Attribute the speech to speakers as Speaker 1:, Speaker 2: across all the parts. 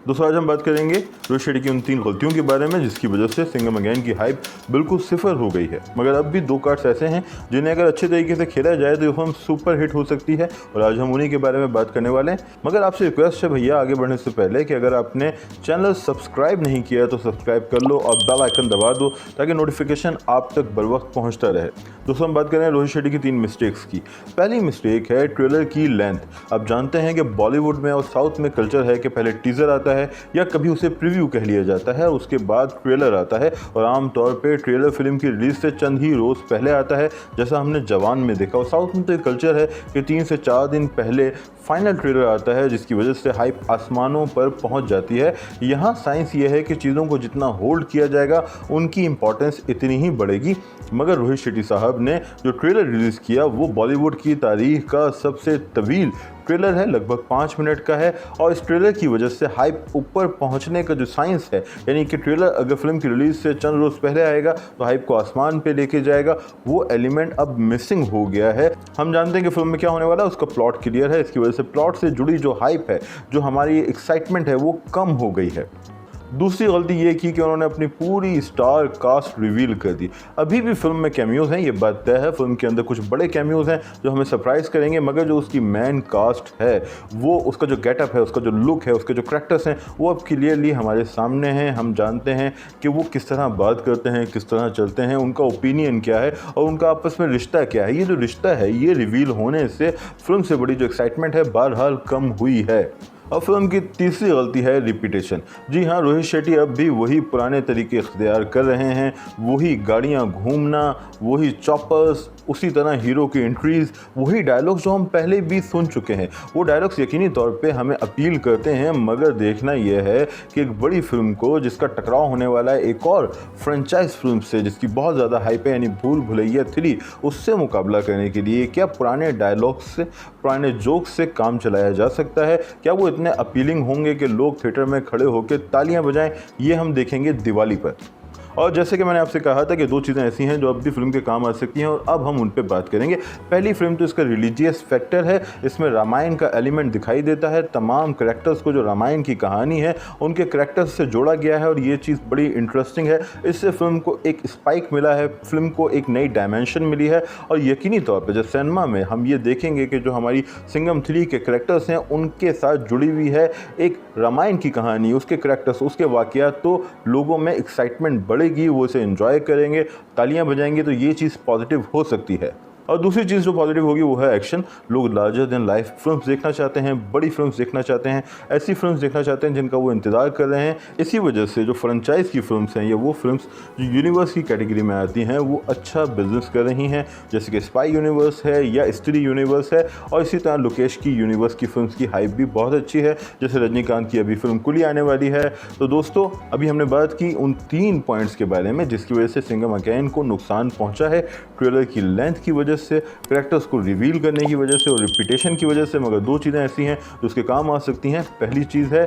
Speaker 1: दोस्तों आज हम बात करेंगे रोहित शेट्टी की उन 3 गलतियों के बारे में जिसकी वजह से सिंघम अगेन की हाइप बिल्कुल सिफर हो गई है। मगर अब भी 2 कार्ड्स ऐसे हैं जिन्हें अगर अच्छे तरीके से खेला जाए तो ये फिल्म सुपर हिट हो सकती है और आज हम उन्हीं के बारे में बात करने वाले हैं। मगर आपसे रिक्वेस्ट है भैया, आगे बढ़ने से पहले कि अगर आपने चैनल सब्सक्राइब नहीं किया तो सब्सक्राइब कर लो और बेल आइकन दबा दो ताकि नोटिफिकेशन आप तक बर वक्त पहुँचता रहे। दोस्तों हम बात करें रोहित शेट्टी की 3 मिस्टेक्स की। पहली मिस्टेक है ट्रेलर की लेंथ। आप जानते हैं कि बॉलीवुड में और साउथ में कल्चर है कि पहले टीजर आता है या कभी उसे प्रीव्यू कह लिया जाता है, उसके बाद ट्रेलर आता है और आमतौर पे ट्रेलर फिल्म की रिलीज से चंद ही रोज़ पहले आता है, जैसा हमने जवान में देखा। और साउथ में तो एक कल्चर है कि 3 से 4 दिन पहले फाइनल ट्रेलर आता है जिसकी वजह से हाइप आसमानों पर पहुंच जाती है। यहाँ साइंस ये है कि चीज़ों को जितना होल्ड किया जाएगा उनकी इंपॉर्टेंस इतनी ही बढ़ेगी। मगर रोहित शेट्टी साहब ने जो ट्रेलर रिलीज़ किया वो बॉलीवुड की तारीख का सबसे तवील ट्रेलर है, लगभग 5 मिनट का है। और इस ट्रेलर की वजह से हाइप ऊपर पहुंचने का जो साइंस है, यानी कि ट्रेलर अगर फिल्म की रिलीज से चंद रोज़ पहले आएगा तो हाइप को आसमान पे लेके जाएगा, वो एलिमेंट अब मिसिंग हो गया है। हम जानते हैं कि फिल्म में क्या होने वाला है, उसका प्लॉट क्लियर है। इसकी वजह से प्लॉट से जुड़ी जो हाइप है, जो हमारी एक्साइटमेंट है, वो कम हो गई है। दूसरी गलती ये की कि उन्होंने अपनी पूरी स्टार कास्ट रिवील कर दी। अभी भी फिल्म में कैमियोज़ हैं, ये बात तय है। फिल्म के अंदर कुछ बड़े कैमियोज़ हैं जो हमें सरप्राइज़ करेंगे, मगर जो उसकी मेन कास्ट है, वो उसका जो गेटअप है, उसका जो लुक है, उसके जो करैक्टर्स हैं, वो अब क्लियरली हमारे सामने हैं। हम जानते हैं कि वो किस तरह बात करते हैं, किस तरह चलते हैं, उनका ओपिनियन क्या है और उनका आपस में रिश्ता क्या है। ये जो रिश्ता है, ये रिवील होने से फिल्म से बड़ी जो एक्साइटमेंट है बहरहाल कम हुई है। और फिल्म की तीसरी गलती है रिपीटेशन। जी हाँ, रोहित शेट्टी अब भी वही पुराने तरीके इख्तियार कर रहे हैं, वही गाड़ियाँ घूमना, वही चॉपर्स, उसी तरह हीरो की एंट्रीज, वही डायलॉग्स जो हम पहले भी सुन चुके हैं। वो डायलॉग्स यकीनी तौर पे हमें अपील करते हैं, मगर देखना यह है कि एक बड़ी फिल्म को जिसका टकराव होने वाला है एक और फ्रेंचाइज फिल्म से जिसकी बहुत ज़्यादा हाइप है, यानी भूल भुलैया 3, उससे मुकाबला करने के लिए क्या पुराने डायलॉग्स से, पुराने जोक्स से काम चलाया जा सकता है? क्या वो इतने अपीलिंग होंगे कि लोग थिएटर में खड़े होकर तालियां बजाएं? ये हम देखेंगे दिवाली पर। और जैसे कि मैंने आपसे कहा था कि 2 चीज़ें ऐसी हैं जो अब भी फिल्म के काम आ सकती हैं और अब हम उन पे बात करेंगे। पहली फिल्म तो इसका रिलीजियस फैक्टर है। इसमें रामायण का एलिमेंट दिखाई देता है। तमाम करैक्टर्स को जो रामायण की कहानी है उनके करैक्टर्स से जोड़ा गया है और ये चीज़ बड़ी इंटरेस्टिंग है। इससे फिल्म को एक स्पाइक मिला है, फिल्म को एक नई डायमेंशन मिली है। और यकीनी तौर पर जब सिनेमा में हम ये देखेंगे कि जो हमारी सिंघम 3 के करैक्टर्स हैं उनके साथ जुड़ी हुई है एक रामायण की कहानी, उसके करैक्टर्स, उसके वाक़यात, तो लोगों में एक्साइटमेंट बढ़ेगी, वो इसे एंजॉय करेंगे, तालियां बजाएंगे, तो ये चीज़ पॉजिटिव हो सकती है। और दूसरी चीज़ जो पॉजिटिव होगी वो है एक्शन। लोग लार्जर देन लाइफ फिल्म्स देखना चाहते हैं, बड़ी फिल्म्स देखना चाहते हैं, ऐसी फिल्म्स देखना चाहते हैं जिनका वो इंतज़ार कर रहे हैं। इसी वजह से जो फ्रेंचाइज की फिल्म्स हैं या वो फिल्म्स जो यूनिवर्स की कैटेगरी में आती हैं वो अच्छा बिजनेस कर रही हैं, जैसे कि स्पाई यूनिवर्स है या स्त्री यूनिवर्स है। और इसी तरह लोकेश की यूनिवर्स की फिल्म्स की हाइप भी बहुत अच्छी है, जैसे रजनीकांत की अभी फिल्म कुली आने वाली है। तो दोस्तों अभी हमने बात की उन 3 पॉइंट्स के बारे में जिसकी वजह से सिंघम अगेन को नुकसान पहुँचा है, ट्रेलर की लेंथ की वजह से, करैक्टर्स को रिवील करने की वजह से और रिपीटेशन की वजह से। मगर 2 चीज़ें ऐसी हैं जो उसके काम आ सकती हैं। पहली चीज़ है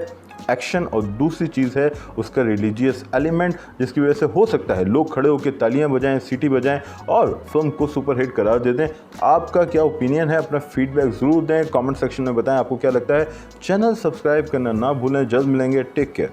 Speaker 1: एक्शन और दूसरी चीज़ है उसका रिलीजियस एलिमेंट, जिसकी वजह से हो सकता है लोग खड़े होकर तालियां बजाएं, सीटी बजाएं और फिल्म को सुपरहिट करार दे दें। आपका क्या ओपिनियन है? अपना फीडबैक ज़रूर दें, कमेंट सेक्शन में बताएं आपको क्या लगता है। चैनल सब्सक्राइब करना ना भूलें। जल्द मिलेंगे, टेक केयर।